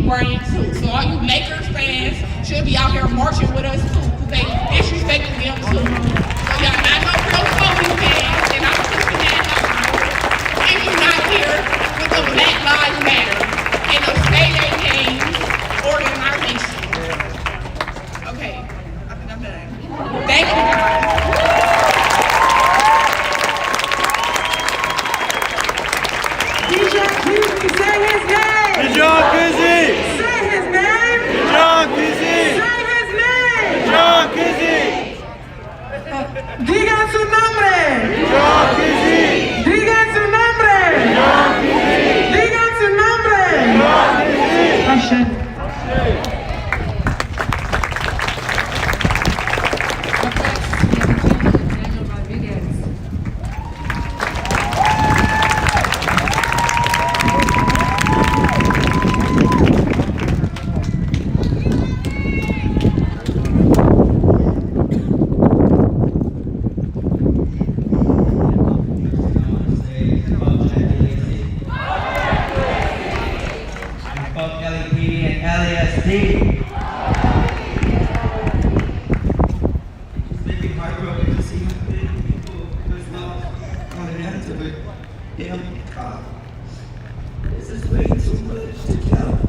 brand too. So all you Lakers fans should be out here marching with us too, because they disrespecting them too. So y'all not no real Kobe fans, and I'm pushing that out. If you're not here with the Black Lives Matter and the Stay Their Games organization. Okay, I think I'm done. Thank you guys. Say his name! John Kizzy! Say his name! John Kizzy! Say his name! John Kizzy! Diga su nombre! John Kizzy! Diga su nombre! John Kizzy! Diga su nombre! John Kizzy! Hashem. This is way too much to count.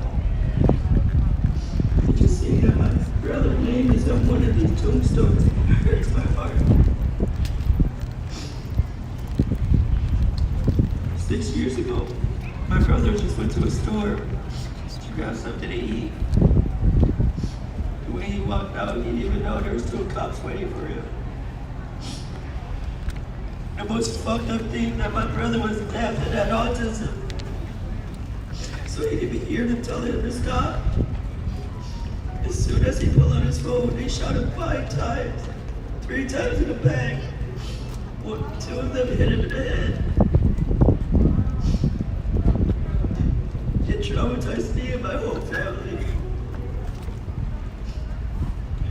You just see that my brother's name is on one of these tombstones. It hurts my heart. 6 years ago, my brother just went to a store to grab something to eat. The way he walked out, he didn't even know there was 2 cops waiting for him. The most fucked up thing that my brother was deaf and had autism. So he didn't even hear them telling him to stop. As soon as he pulled out his phone, they shot him 5 times. 3 times in the back. 2 of them hit him in the head. It traumatized me and my whole family.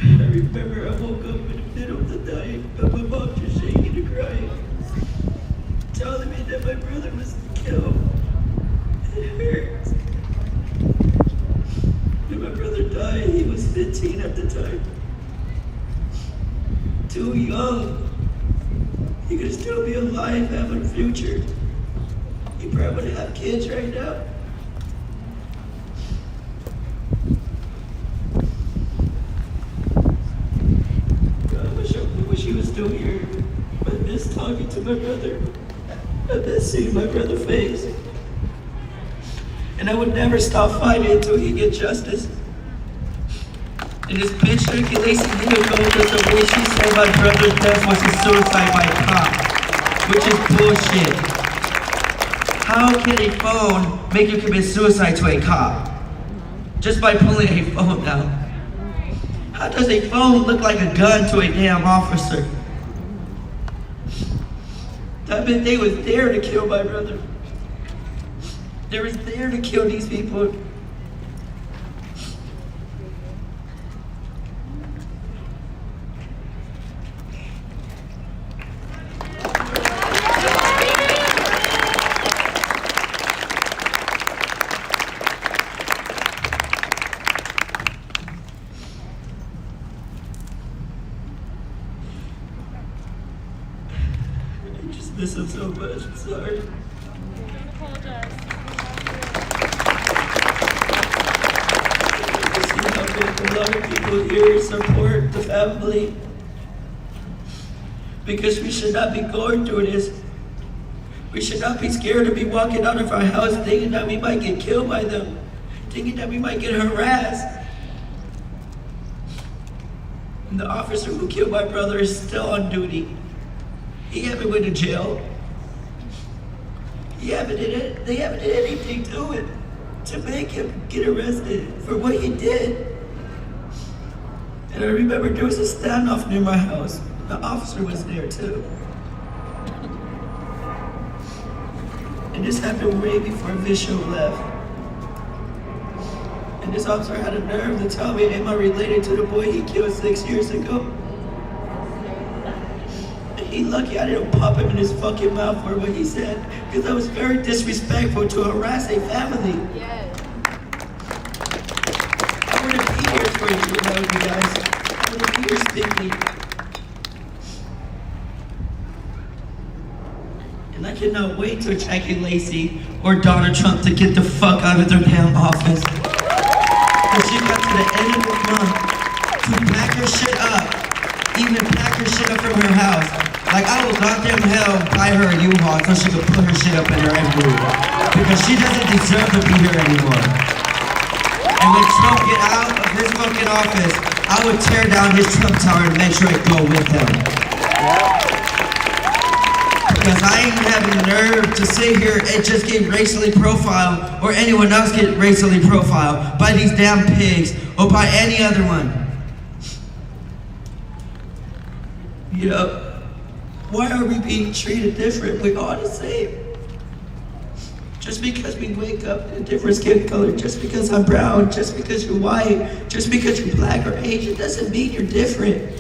I remember I woke up in the middle of the night, and my mom just shaking and crying, telling me that my brother was killed. It hurts. When my brother died, he was 15 at the time. Too young. He could still be alive, having a future. He probably would have kids right now. I wish he was still here. I miss talking to my brother. I miss seeing my brother's face. And I would never stop fighting until he gets justice. And this bitch circulation video goes to the way she said my brother's death was a suicide by a cop, which is bullshit. How can a phone make you commit suicide to a cop? Just by pulling a phone out. How does a phone look like a gun to a damn officer? That meant they was there to kill my brother. They was there to kill these people. I just miss him so much. I'm sorry. Don't apologize. A lot of people here support the family because we should not be going through this. We should not be scared to be walking out of our house thinking that we might get killed by them, thinking that we might get harassed. And the officer who killed my brother is still on duty. He haven't went to jail. They haven't did anything to it to make him get arrested for what he did. And I remember there was a standoff near my house. The officer was there too. And this happened way before Visho left. And this officer had a nerve to tell me, am I related to the boy he killed 6 years ago? And he lucky I didn't pop him in his fucking mouth for what he said, because that was very disrespectful to harass a family. Yes. story to tell you guys. For the years thinking. And I cannot wait to Jackie Lacey or Donald Trump to get the fuck out of their damn office. But she got to the end of the month to pack her shit up, even pack her shit up from her house. Like I will goddamn hell buy her a U-Haul so she could put her shit up in her own room. Because she doesn't deserve to be here anymore. And when Trump get out of his fucking office, I would tear down his Trump Tower and make sure it go with him. Because I ain't having the nerve to sit here and just get racially profiled or anyone else get racially profiled by these damn pigs or by any other one. You know, why are we being treated different? We're all the same. Just because we wake up in a different skin color, just because I'm brown, just because you're white, just because you're black or Asian doesn't mean you're different.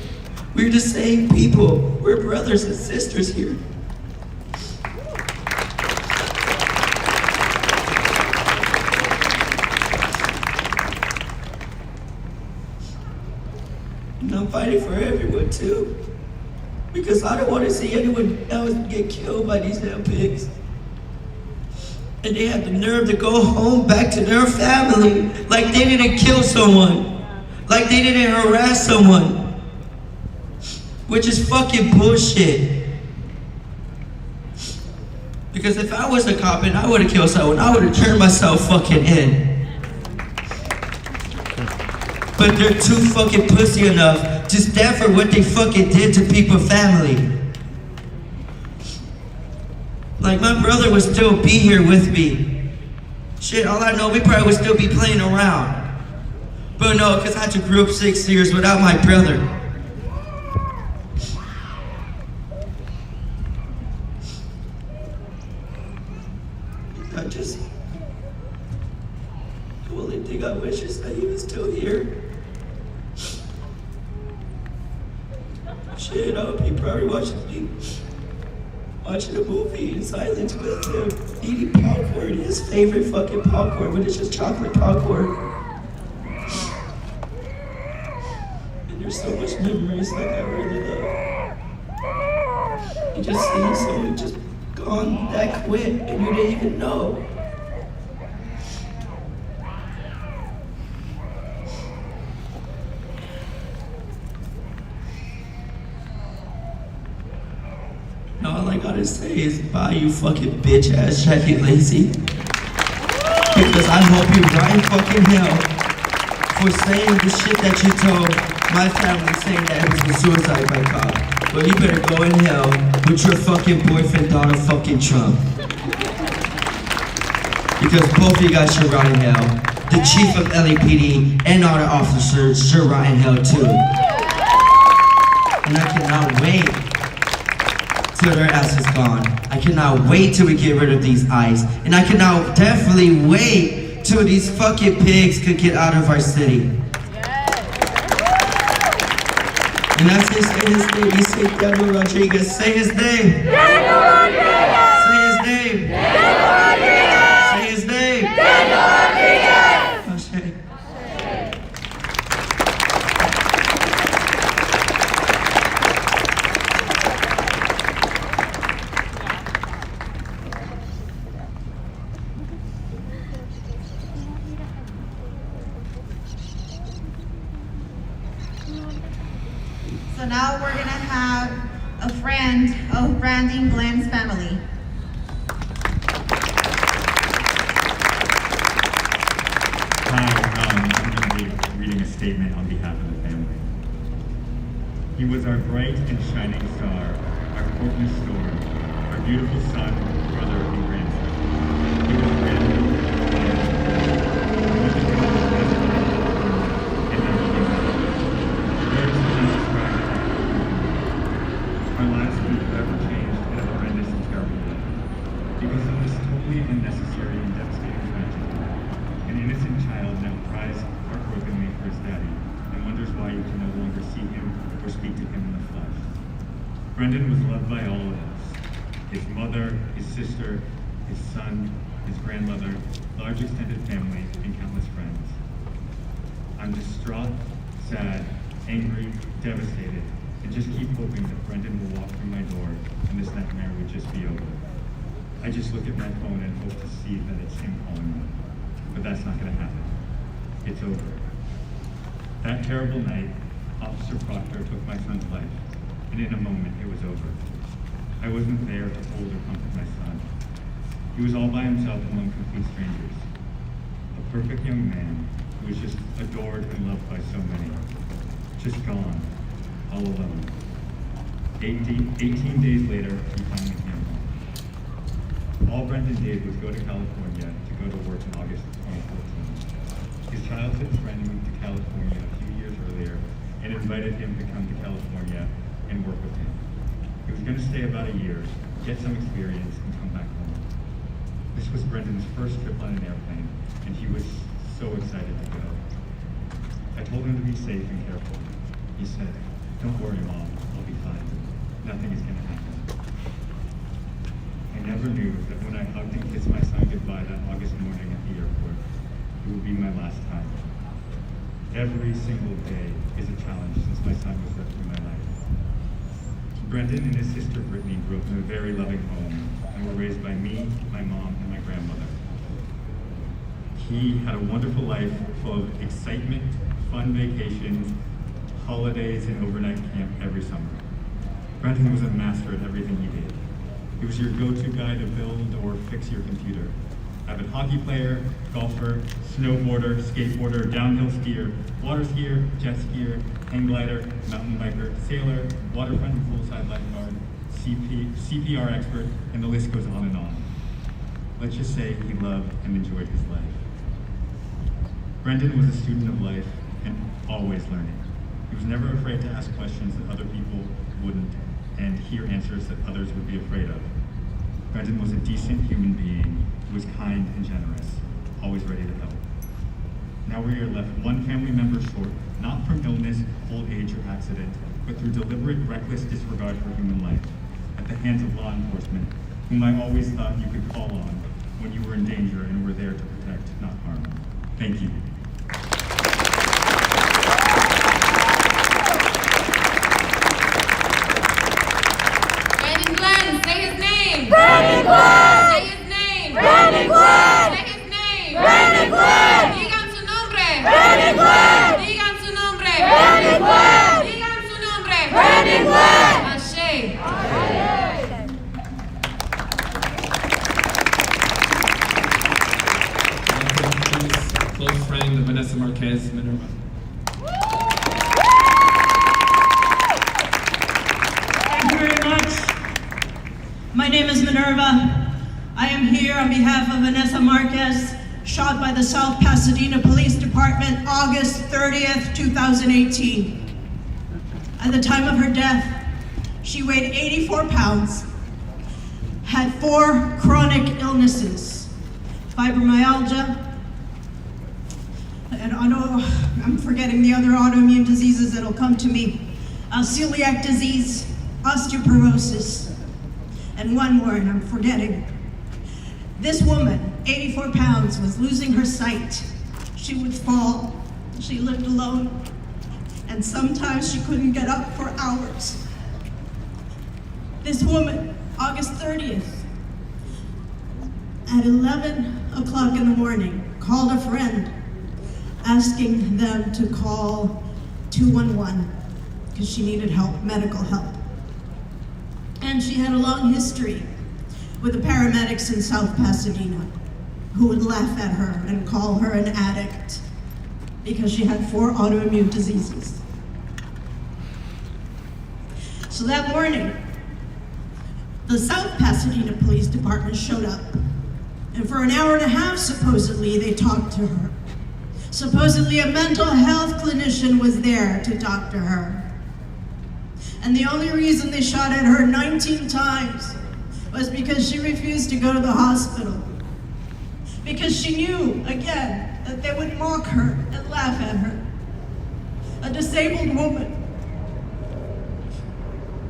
We're the same people. We're brothers and sisters here. And I'm fighting for everyone too. Because I don't want to see anyone else get killed by these damn pigs. And they had the nerve to go home back to their family like they didn't kill someone. Like they didn't harass someone. Which is fucking bullshit. Because if I was a cop and I would have killed someone, I would have turned myself fucking in. But they're too fucking pussy enough to stand for what they fucking did to people's family. Like my brother would still be here with me. Shit, all I know, we probably would still be playing around. But no, because I had to grow up 6 years without my brother. The only thing I wish is that he was still here. Shit, I hope he probably watching a movie in silence with him, eating popcorn, his favorite fucking popcorn, but it's just chocolate popcorn. And there's so much memories like I really love. You just see someone just gone that quick and you didn't even know. All I gotta say is bye, you fucking bitch ass Jackie Lacey. Because I hope you rot in fucking hell for saying the shit that you told my family, saying that it was a suicide by cop. Well, you better go in hell with your fucking boyfriend, Donald fucking Trump. Because both of you guys should rot in hell. The chief of LAPD and all the officers should rot in hell too. And I cannot wait till their ass is gone. I cannot wait till we get rid of these ICE. And I cannot definitely wait till these fucking pigs could get out of our city. And as they say his name, you say Daniel Rodriguez. Say his name. Daniel Rodriguez. Say his name. Daniel Rodriguez. Say his name. Daniel Rodriguez. Oh shit. So now we're gonna have a friend of Brandon Glenn's family. Hi, I'm going to be reading a statement on behalf of the family. He was our bright and shining star, our cornerstone, our beautiful son, brother, and grandson. He was random, our lives would have ever changed in a horrendous and terrible way. Because of this totally unnecessary and devastating tragedy, an innocent child now cries heartbrokenly for his daddy and wonders why you can no longer see him or speak to him in the flesh. Brendan was loved by all of us. His mother, his sister, his son, his grandmother, large extended family, and countless friends. I'm distraught sad, angry, devastated, and just keep hoping that Brendan will walk through my door and this nightmare would just be over. I just look at my phone and hope to see that it's him calling me. But that's not gonna happen. It's over. That terrible night, Officer Proctor took my son's life, and in a moment it was over. I wasn't there to hold or comfort my son. He was all by himself among complete strangers. A perfect young man who was just adored and loved by so many. Just gone, all alone. 18 days later, he finally came home. All Brendan did was go to California to go to work in August of 2014. His childhood friend moved to California a few years earlier and invited him to come to California and work with him. He was going to stay about a year, get some experience, and come back home. This was Brendan's first trip on an airplane, and he was so excited to go. I told him to be safe and careful. He said, "Don't worry, Mom, I'll be fine. Nothing is going to happen." I never knew that when I hugged and kissed my son goodbye that August morning at the airport, it would be my last time. Every single day is a challenge since my son was left in my life. Brendan and his sister Brittany grew up in a very loving home and were raised by me, my mom, and my grandmother. He had a wonderful life full of excitement, fun vacations, holidays, and overnight camp every summer. Brendan was a master at everything he did. He was your go-to guy to build or fix your computer. Avid hockey player, golfer, snowboarder, skateboarder, downhill skier, water skier, jet skier, hang glider, mountain biker, sailor, waterfront and poolside lifeguard, CPR expert, and the list goes on and on. Let's just say he loved and enjoyed his life. Brendan was a student of life and always learning. He was never afraid to ask questions that other people wouldn't and hear answers that others would be afraid of. Brendan was a decent human being who was kind and generous, always ready to help. Now we are left one family member short, not from illness, old age, or accident, but through deliberate, reckless disregard for human life at the hands of law enforcement, whom I always thought you could call on when you were in danger and were there to protect, not harm. Thank you. Brandon Glenn, say his name. Brandon Glenn! Say his name. Brandon Glenn! Say his name. Brandon Glenn! Digan su nombre. Brandon Glenn! Digan su nombre. Brandon Glenn! Digan su nombre. Brandon Glenn! Ashe. Close friend of Vanessa Marquez, Minerva. Thank you very much. My name is Minerva. I am here on behalf of Vanessa Marquez, shot by the South Pasadena Police Department August 30th, 2018. At the time of her death, she weighed 84 pounds, had 4 chronic illnesses, fibromyalgia, and I'm forgetting the other autoimmune diseases that'll come to me, celiac disease, osteoporosis, and one more, and I'm forgetting. This woman, 84 pounds, was losing her sight. She would fall. She lived alone, and sometimes she couldn't get up for hours. This woman, August 30th, at 11 o'clock in the morning, called a friend asking them to call 211 because she needed help, medical help. And she had a long history with the paramedics in South Pasadena who would laugh at her and call her an addict because she had 4 autoimmune diseases. So that morning, the South Pasadena Police Department showed up, and for an hour and a half, supposedly, they talked to her. Supposedly, a mental health clinician was there to doctor her. And the only reason they shot at her 19 times was because she refused to go to the hospital. Because she knew, again, that they would mock her and laugh at her. A disabled woman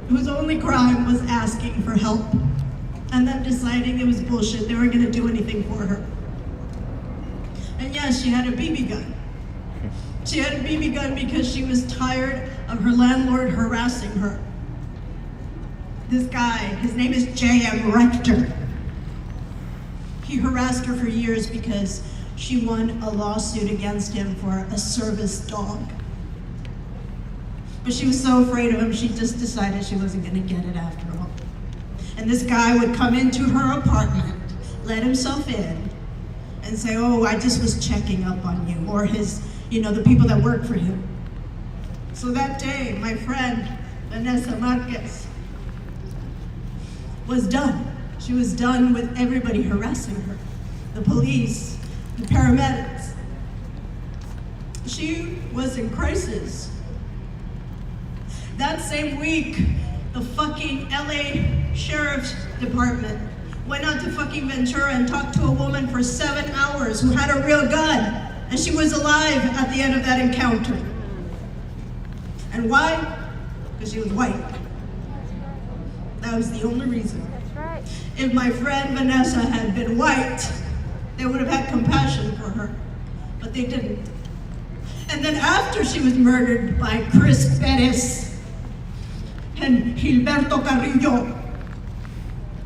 whose only crime was asking for help and then deciding it was bullshit, they weren't gonna do anything for her. And yes, she had a BB gun. She had a BB gun because she was tired of her landlord harassing her. This guy, his name is J.M. Rector. He harassed her for years because she won a lawsuit against him for a service dog. But she was so afraid of him, she just decided she wasn't gonna get it after all. And this guy would come into her apartment, let himself in, and say, oh, I just was checking up on you, or his, the people that work for him. So that day, my friend, Vanessa Marquez, was done. She was done with everybody harassing her. The police, the paramedics. She was in crisis. That same week, the fucking LA Sheriff's Department went out to fucking Ventura and talked to a woman for 7 hours who had a real gun, and she was alive at the end of that encounter. And why? Because she was white. That was the only reason. That's right. If my friend Vanessa had been white, they would have had compassion for her, but they didn't. And then after she was murdered by Chris Perez and Gilberto Carrillo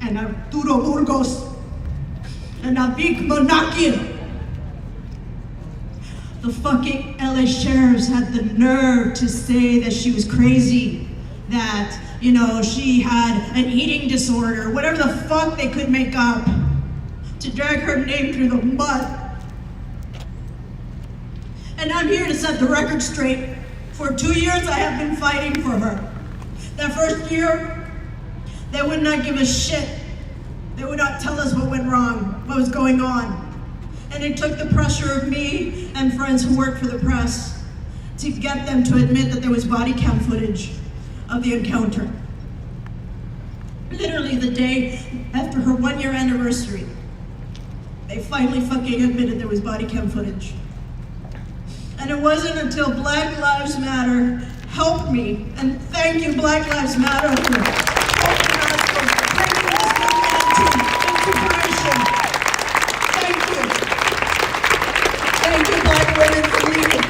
and Arturo Burgos and Avik Monakian, the fucking LA sheriffs had the nerve to say that she was crazy, that, she had an eating disorder, whatever the fuck they could make up to drag her name through the mud. And I'm here to set the record straight. For 2 years, I have been fighting for her. That first year, they would not give a shit. They would not tell us what went wrong, what was going on. And it took the pressure of me and friends who worked for the press to get them to admit that there was body cam footage of the encounter. Literally the day after her 1-year anniversary, they finally fucking admitted there was body cam footage. And it wasn't until Black Lives Matter helped me, and thank you Black Lives Matter for helping us, for bringing this movement into fruition. Thank you. Thank you, Black women, for leading.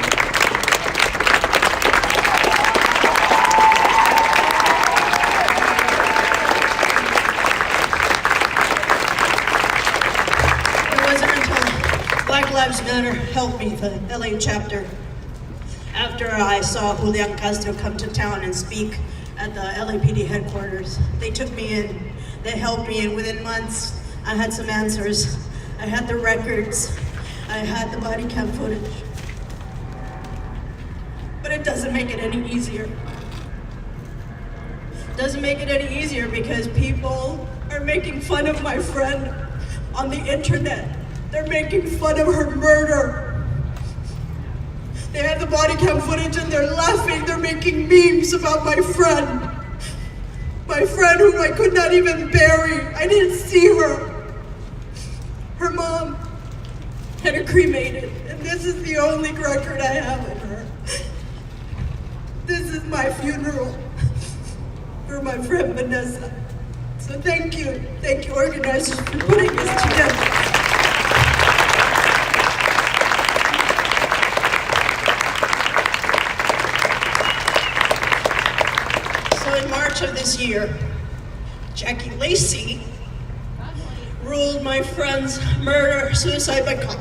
Black Lives Matter helped me, the LA chapter. After I saw Julian Castro come to town and speak at the LAPD headquarters, they took me in, they helped me, and within months, I had some answers. I had the records, I had the body cam footage. But it doesn't make it any easier. It doesn't make it any easier because people are making fun of my friend on the internet. They're making fun of her murder. They have the body cam footage and they're laughing. They're making memes about my friend. My friend whom I could not even bury. I didn't see her. Her mom had her cremated, and this is the only record I have of her. This is my funeral for my friend Vanessa. So thank you organizers for putting this together. In March of this year, Jackie Lacey ruled my friend's murder suicide by cop.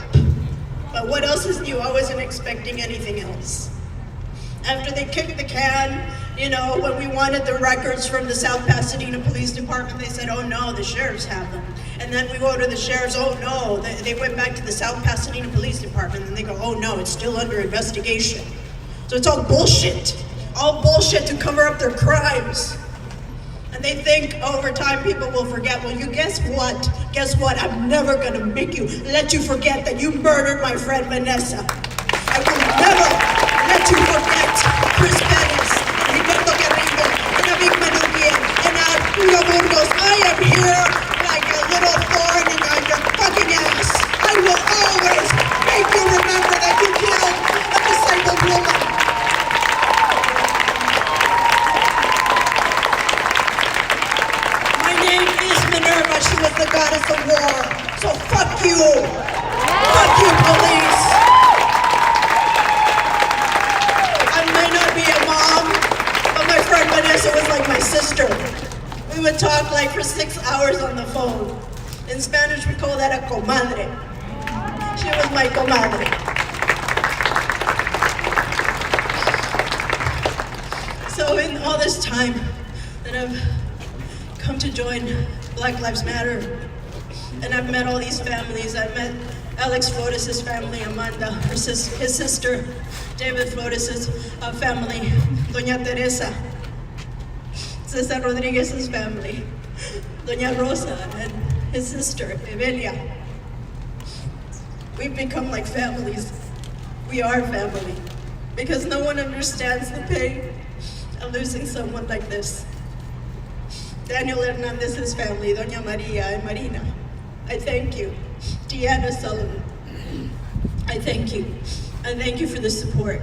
But what else is new? I wasn't expecting anything else. After they kicked the can, when we wanted the records from the South Pasadena Police Department, they said, oh no, the sheriffs have them. And then we go to the sheriffs, oh no, they went back to the South Pasadena Police Department, and they go, oh no, it's still under investigation. So it's all bullshit. All bullshit to cover up their crimes. And they think over time people will forget. Well, guess what? Guess what? I'm never gonna let you forget that you murdered my friend Vanessa. I will never let you forget Chris Perez, and Gilberto Carrillo, and Avik Monakian, and Arturo Burgos. I am here like a little thorn in your fucking ass. I will always make you remember that you killed a disabled woman. She was the goddess of war. So fuck you. Fuck you, police. would talk like for 6 hours on the phone. In Spanish, we call that a comadre. She was my comadre. So in all this time that I've come to join Black Lives Matter, and I've met all these families. I've met Alex Flores' family, Amanda, his sister, David Flores' family, Doña Teresa, Cesar Rodriguez's family, Doña Rosa, and his sister, Evelia. We've become like families. We are family, because no one understands the pain of losing someone like this. Daniel Hernandez's family, Doña Maria and Marina, I thank you. Deanna Sullivan, I thank you. I thank you for the support,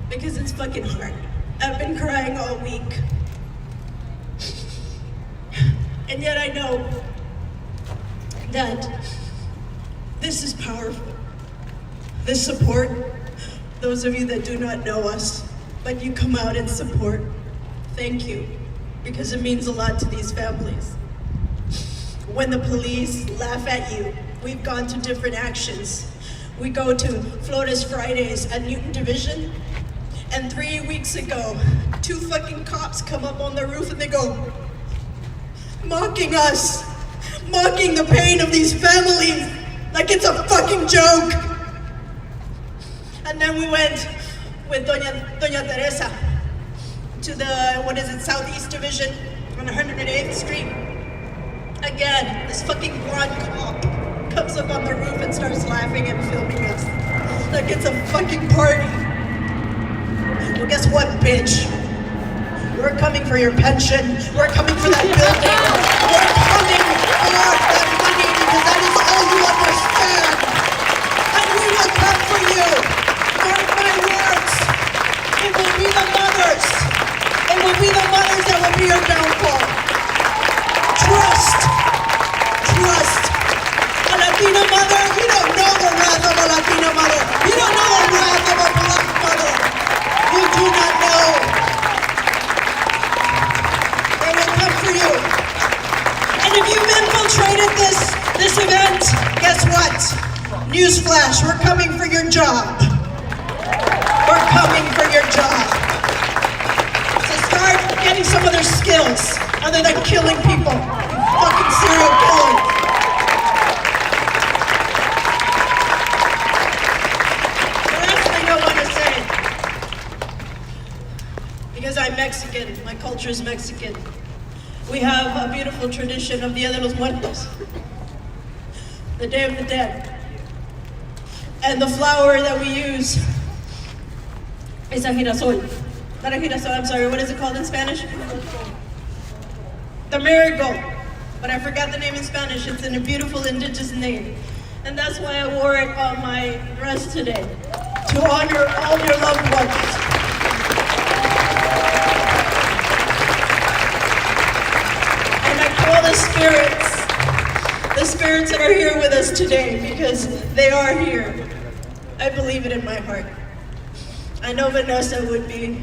because it's fucking hard. I've been crying all week. And yet I know that this is powerful. This support, those of you that do not know us, but you come out and support, thank you, because it means a lot to these families. When the police laugh at you, we've gone to different actions. We go to Flores Fridays at Newton Division, and 3 weeks ago, 2 fucking cops come up on the roof and they go, mocking us, mocking the pain of these families like it's a fucking joke. And then we went with Doña Teresa to the, Southeast Division on 108th Street. Again, this fucking blonde cop comes up on the roof and starts laughing and filming us like it's a fucking party. Well, guess what, bitch? We're coming for your pension. We're coming for that building. We're coming for that money, because that is all you understand. And we will come for you. Mark my words. It will be the mothers. It will be the mothers that will be your downfall. Trust. Trust. A Latina mother, you don't know the wrath of a Latina mother. You don't know the wrath of a black mother. You do not know. They will come for you. And if you've infiltrated this event, guess what? Newsflash, we're coming for your job. We're coming for your job. So start getting some other skills other than killing people. Fucking serial killers. The last thing I want to say, because I'm Mexican, my culture is Mexican. We have a beautiful tradition of Dia de los Muertos, the Day of the Dead. And the flower that we use is a girasol. Not a girasol, I'm sorry, what is it called in Spanish? The marigold. But I forgot the name in Spanish. It's in a beautiful indigenous name. And that's why I wore it on my dress today, to honor all your loved ones. And I call the spirits that are here with us today, because they are here. I believe it in my heart. I know Vanessa would be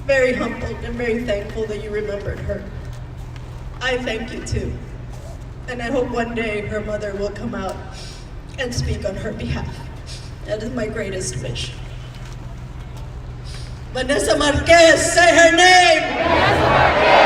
very humbled and very thankful that you remembered her. I thank you too. And I hope one day her mother will come out and speak on her behalf. That is my greatest wish. Vanessa Marquez, say her name! Vanessa Marquez!